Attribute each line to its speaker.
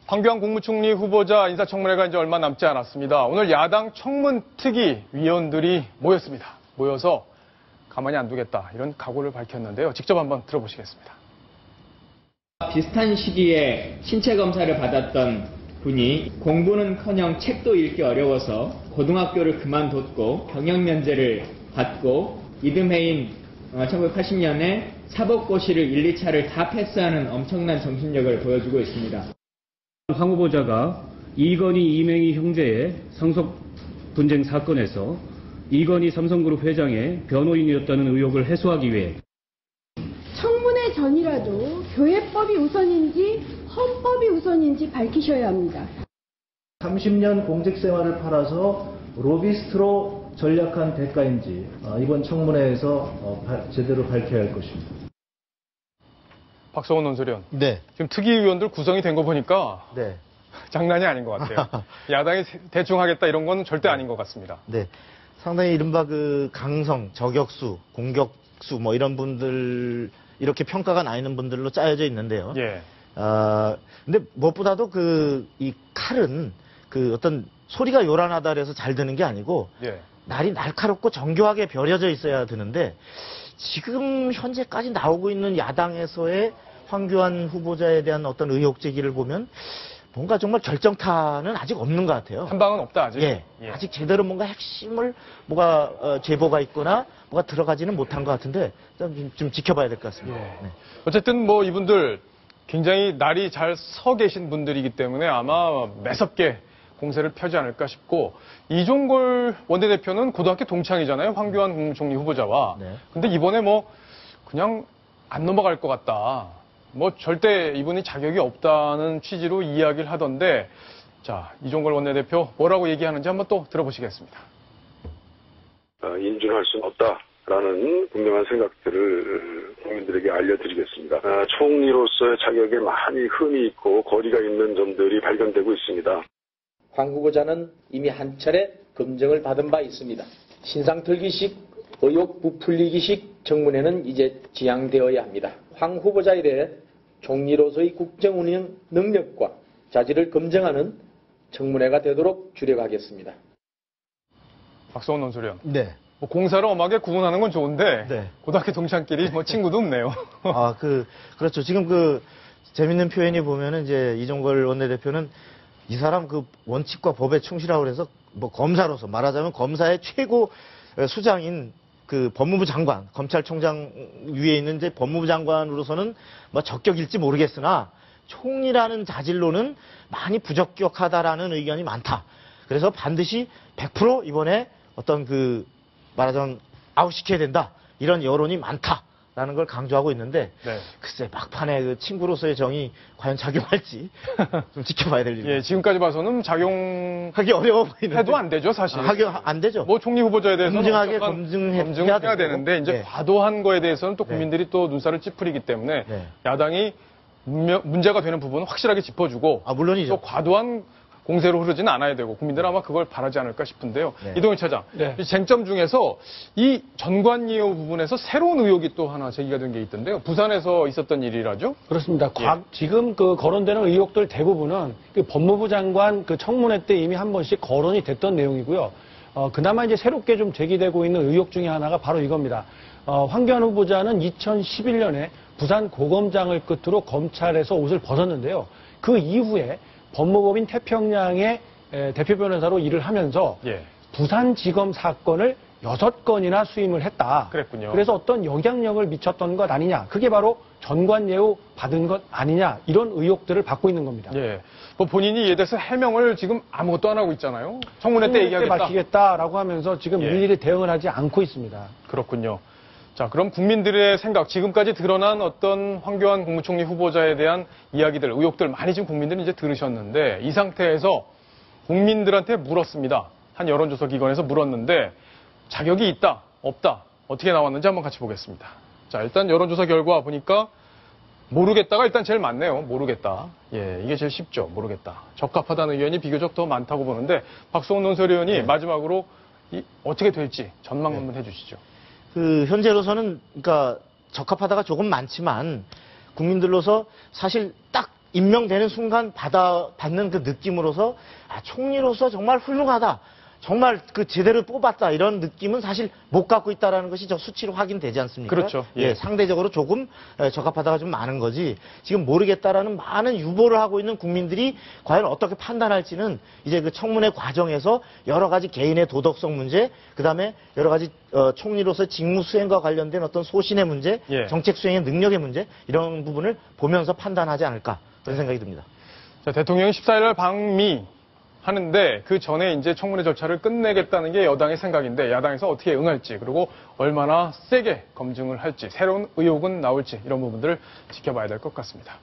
Speaker 1: 황교안 국무총리 후보자 인사청문회가 이제 얼마 남지 않았습니다. 오늘 야당 청문특위 위원들이 모였습니다. 모여서 가만히 안 두겠다 이런 각오를 밝혔는데요. 직접 한번 들어보시겠습니다.
Speaker 2: 비슷한 시기에 신체 검사를 받았던 분이 공부는커녕 책도 읽기 어려워서 고등학교를 그만뒀고 병역 면제를 받고 이듬해인 1980년에 사법고시를 1, 2차를 다 패스하는 엄청난 정신력을 보여주고 있습니다.
Speaker 3: 황 후보자가 이건희, 이명희 형제의 상속 분쟁 사건에서 이건희 삼성그룹 회장의 변호인이었다는 의혹을 해소하기 위해
Speaker 4: 청문회 전이라도 교회법이 우선인지 헌법이 우선인지 밝히셔야 합니다.
Speaker 5: 30년 공직 생활을 팔아서 로비스트로 전략한 대가인지 이번 청문회에서 제대로 밝혀야 할 것입니다.
Speaker 1: 박성원 논설위원.
Speaker 6: 네.
Speaker 1: 지금 특위위원들 구성이 된 거 보니까
Speaker 6: 네.
Speaker 1: 장난이 아닌 것 같아요. 야당이 대충 하겠다 이런 건 절대 아닌 것 같습니다.
Speaker 6: 네. 상당히 이른바 그 강성, 저격수, 공격수 뭐 이런 분들 이렇게 평가가 나뉘는 분들로 짜여져 있는데요.
Speaker 1: 예.
Speaker 6: 근데 무엇보다도 이 칼은 어떤 소리가 요란하다 그래서 잘 드는 게 아니고
Speaker 1: 예.
Speaker 6: 날이 날카롭고 정교하게 벼려져 있어야 되는데 지금 현재까지 나오고 있는 야당에서의 황교안 후보자에 대한 어떤 의혹 제기를 보면 뭔가 정말 결정타는 아직 없는 것 같아요.
Speaker 1: 한 방은 없다 아직.
Speaker 6: 예. 아직 제대로 뭔가 핵심을 제보가 있거나 뭐가 들어가지는 못한 것 같은데 좀 지켜봐야 될 것 같습니다.
Speaker 1: 예.
Speaker 6: 네.
Speaker 1: 어쨌든 뭐 이분들 굉장히 날이 잘 서 계신 분들이기 때문에 아마 매섭게 공세를 펴지 않을까 싶고 이종걸 원내대표는 고등학교 동창이잖아요. 황교안 국무총리 후보자와.
Speaker 6: 네.
Speaker 1: 근데 이번에 뭐 그냥 안 넘어갈 것 같다. 뭐 절대 이분이 자격이 없다는 취지로 이야기를 하던데 자, 이종걸 원내대표 뭐라고 얘기하는지 한번 또 들어보시겠습니다.
Speaker 7: 인준할 수는 없다라는 분명한 생각들을 국민들에게 알려드리겠습니다. 총리로서의 자격에 많이 흠이 있고 거리가 있는 점들이 발견되고 있습니다.
Speaker 8: 황 후보자는 이미 한 차례 검증을 받은 바 있습니다. 신상털기식, 의혹 부풀리기식 청문회는 이제 지양되어야 합니다. 황 후보자에 대해 총리로서의 국정운영 능력과 자질을 검증하는 청문회가 되도록 주력하겠습니다.
Speaker 1: 박성원 논설위원.
Speaker 6: 네.
Speaker 1: 뭐 공사를 엄하게 구분하는 건 좋은데
Speaker 6: 네.
Speaker 1: 고등학교 동창끼리 뭐 친구도 없네요.
Speaker 6: 그렇죠. 지금 재밌는 표현이 보면은 이제 이종걸 원내대표는 이 사람 원칙과 법에 충실하고 그래서 뭐 검사로서 말하자면 검사의 최고 수장인 법무부 장관, 검찰총장 위에 있는 이제 법무부 장관으로서는 뭐 적격일지 모르겠으나 총리라는 자질로는 많이 부적격하다라는 의견이 많다. 그래서 반드시 100% 이번에 어떤 말하자면 아웃시켜야 된다. 이런 여론이 많다라는 걸 강조하고 있는데
Speaker 1: 네.
Speaker 6: 글쎄 막판에 친구로서의 정이 과연 작용할지 좀 지켜봐야 될 일입니다.
Speaker 1: 예, 지금까지 봐서는 작용하기
Speaker 6: 어려워 보이는데
Speaker 1: 해도 안 되죠, 사실.
Speaker 6: 안 되죠.
Speaker 1: 뭐 총리 후보자에 대해서는
Speaker 6: 검증하게
Speaker 1: 검증해야 되는데 이제
Speaker 6: 네.
Speaker 1: 과도한 거에 대해서는 또 국민들이 또 눈살을 찌푸리기 때문에
Speaker 6: 네.
Speaker 1: 야당이 문제가 되는 부분은 확실하게 짚어주고
Speaker 6: 물론이죠.
Speaker 1: 또 과도한 공세로 흐르지는 않아야 되고 국민들은 아마 그걸 바라지 않을까 싶은데요.
Speaker 6: 네.
Speaker 1: 이동희 차장,
Speaker 8: 네.
Speaker 1: 이 쟁점 중에서 이 전관예우 부분에서 새로운 의혹이 또 하나 제기가 된 게 있던데요. 부산에서 있었던 일이라죠?
Speaker 9: 그렇습니다. 지금 거론되는 의혹들 대부분은 법무부 장관 청문회 때 이미 한 번씩 거론이 됐던 내용이고요. 그나마 이제 새롭게 좀 제기되고 있는 의혹 중에 하나가 바로 이겁니다. 황교안 후보자는 2011년에 부산 고검장을 끝으로 검찰에서 옷을 벗었는데요. 그 이후에 법무법인 태평양의 대표 변호사로 일을 하면서
Speaker 1: 예.
Speaker 9: 부산지검 사건을 6건이나 수임을 했다.
Speaker 1: 그랬군요.
Speaker 9: 그래서 어떤 영향력을 미쳤던 것 아니냐. 그게 바로 전관예우 받은 것 아니냐. 이런 의혹들을 받고 있는 겁니다.
Speaker 1: 예. 뭐 본인이 이에 대해서 해명을 지금 아무것도 안 하고 있잖아요. 청문회 때 얘기하겠다.
Speaker 9: 밝히겠다라고 하면서 지금
Speaker 1: 예.
Speaker 9: 일일이 대응을 하지 않고 있습니다.
Speaker 1: 그렇군요. 자, 그럼 국민들의 생각, 지금까지 드러난 어떤 황교안 국무총리 후보자에 대한 이야기들, 의혹들 많이 지금 국민들이 이제 들으셨는데 이 상태에서 국민들한테 물었습니다. 한 여론조사 기관에서 물었는데 자격이 있다, 없다, 어떻게 나왔는지 한번 같이 보겠습니다. 자, 일단 여론조사 결과 보니까 모르겠다가 일단 제일 많네요. 모르겠다. 예, 이게 제일 쉽죠. 모르겠다. 적합하다는 의견이 비교적 더 많다고 보는데 박성훈 논설위원이
Speaker 6: 네.
Speaker 1: 마지막으로 어떻게 될지 전망 한번 해주시죠.
Speaker 6: 현재로서는 적합하다가 조금 많지만 국민들로서 사실 딱 임명되는 순간 받는 그 느낌으로서 총리로서 정말 훌륭하다. 정말 그 제대로 뽑았다 이런 느낌은 사실 못 갖고 있다라는 것이 저 수치로 확인되지 않습니까?
Speaker 1: 그렇죠.
Speaker 6: 예, 상대적으로 조금 적합하다가 좀 많은 거지. 지금 모르겠다라는 많은 유보를 하고 있는 국민들이 과연 어떻게 판단할지는 이제 그 청문회 과정에서 여러 가지 개인의 도덕성 문제, 그다음에 여러 가지 총리로서 직무 수행과 관련된 어떤 소신의 문제,
Speaker 1: 예.
Speaker 6: 정책 수행의 능력의 문제 이런 부분을 보면서 판단하지 않을까 그런 생각이 듭니다.
Speaker 1: 자, 대통령이 14일 방미하는데 그 전에 이제 청문회 절차를 끝내겠다는 게 여당의 생각인데 야당에서 어떻게 응할지 그리고 얼마나 세게 검증을 할지 새로운 의혹은 나올지 이런 부분들을 지켜봐야 될 것 같습니다.